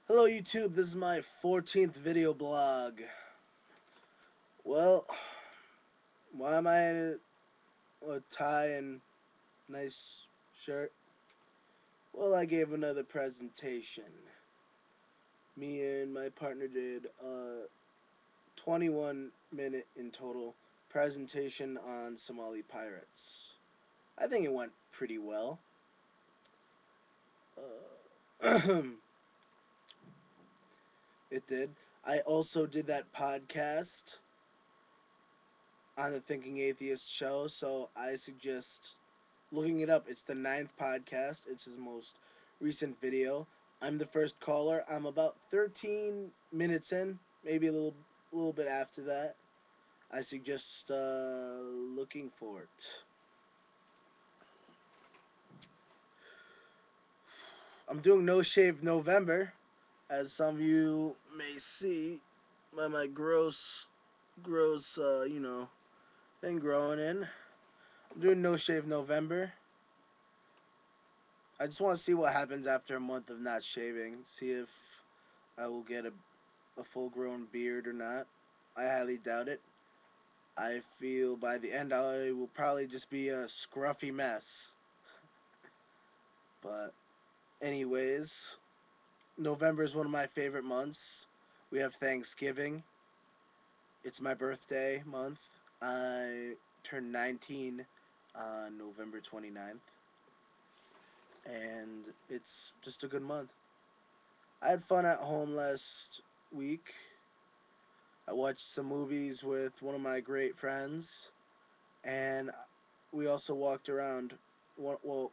Hello YouTube, this is my 14th video blog. Well, why am I in a tie and nice shirt? Well, I gave another presentation. Me and my partner did a 21-minute in total presentation on Somali pirates. I think it went pretty well. It did. I also did that podcast on the Thinking Atheist show, so I suggest looking it up. It's the ninth podcast. It's his most recent video. I'm the first caller. I'm about 13 minutes in, maybe a little bit after that. I suggest looking for it. I'm doing No Shave November, as some of you may see by my gross, thing growing in. I'm doing No Shave November. I just want to see what happens after a month of not shaving. See if I will get a full grown beard or not. I highly doubt it. I feel by the end I will probably just be a scruffy mess. But, anyways, November is one of my favorite months. We have Thanksgiving. It's my birthday month. I turned 19 on November 29th. And it's just a good month. I had fun at home last week. I watched some movies with one of my great friends, and we also walked around. Well,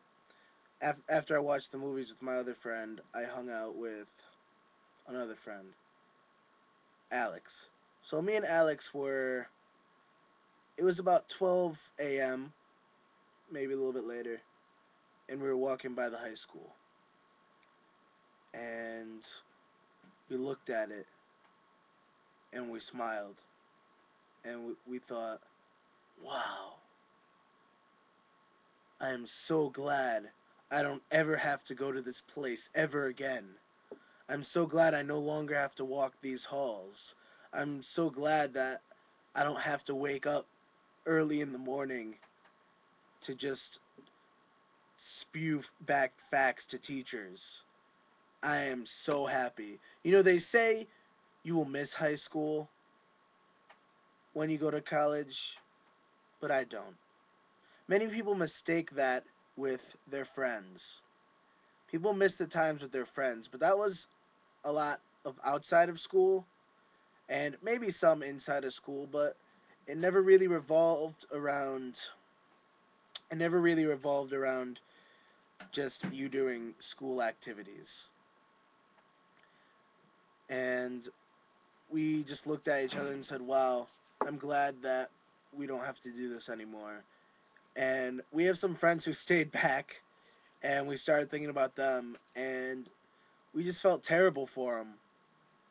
after I watched the movies with my other friend, I hung out with another friend, Alex. So me and Alex were. It was about 12 a.m., maybe a little bit later, and we were walking by the high school, and we looked at it, and we smiled, and we thought, wow, I am so glad I don't ever have to go to this place ever again. I'm so glad I no longer have to walk these halls. I'm so glad that I don't have to wake up early in the morning to just spew back facts to teachers. I am so happy. You know, they say you will miss high school when you go to college, but I don't. Many people mistake that with their friends. People miss the times with their friends, but that was a lot of outside of school and maybe some inside of school, but it never really revolved around it never really revolved around just you doing school activities. And we just looked at each other and said, "Wow, I'm glad that we don't have to do this anymore." And we have some friends who stayed back, and we started thinking about them, and we just felt terrible for them.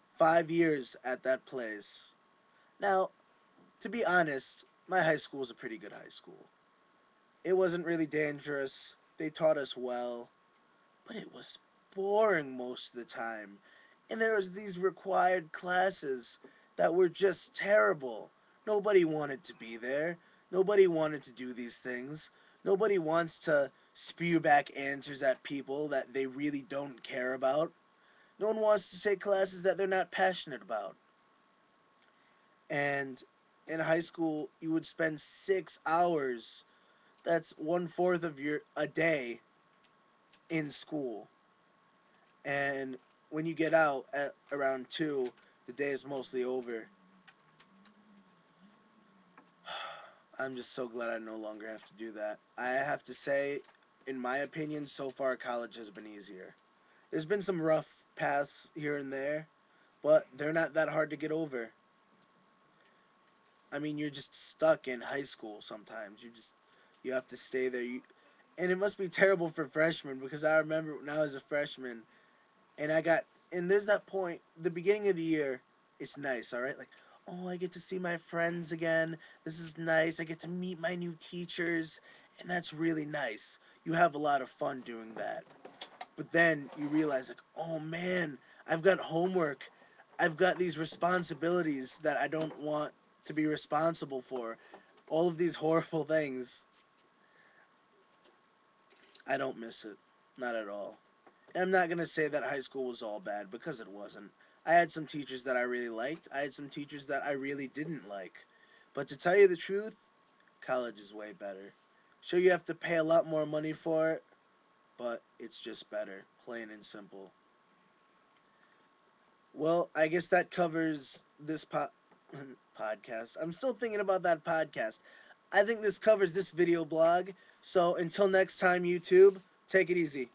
5 years at that place. Now, to be honest, my high school was a pretty good high school. It wasn't really dangerous. They taught us well, but it was boring most of the time. And there was these required classes that were just terrible. Nobody wanted to be there. Nobody wanted to do these things. Nobody wants to spew back answers at people that they really don't care about. No one wants to take classes that they're not passionate about. And in high school, you would spend 6 hours. That's 1/4 of your a day in school. And when you get out at around 2, the day is mostly over. I'm just so glad I no longer have to do that. I have to say, in my opinion, so far college has been easier. There's been some rough paths here and there, but they're not that hard to get over. I mean, you're just stuck in high school sometimes. You have to stay there. And it must be terrible for freshmen because I remember when I was a freshman and there's that point, the beginning of the year, it's nice, all right? Like, oh, I get to see my friends again. This is nice. I get to meet my new teachers, and that's really nice. You have a lot of fun doing that. But then you realize, like, oh man, I've got homework. I've got these responsibilities that I don't want to be responsible for. All of these horrible things. I don't miss it. Not at all. And I'm not going to say that high school was all bad because it wasn't. I had some teachers that I really liked. I had some teachers that I really didn't like. But to tell you the truth, college is way better. Sure, you have to pay a lot more money for it, but it's just better, plain and simple. Well, I guess that covers this podcast. I'm still thinking about that podcast. I think this covers this video blog. So until next time, YouTube, take it easy.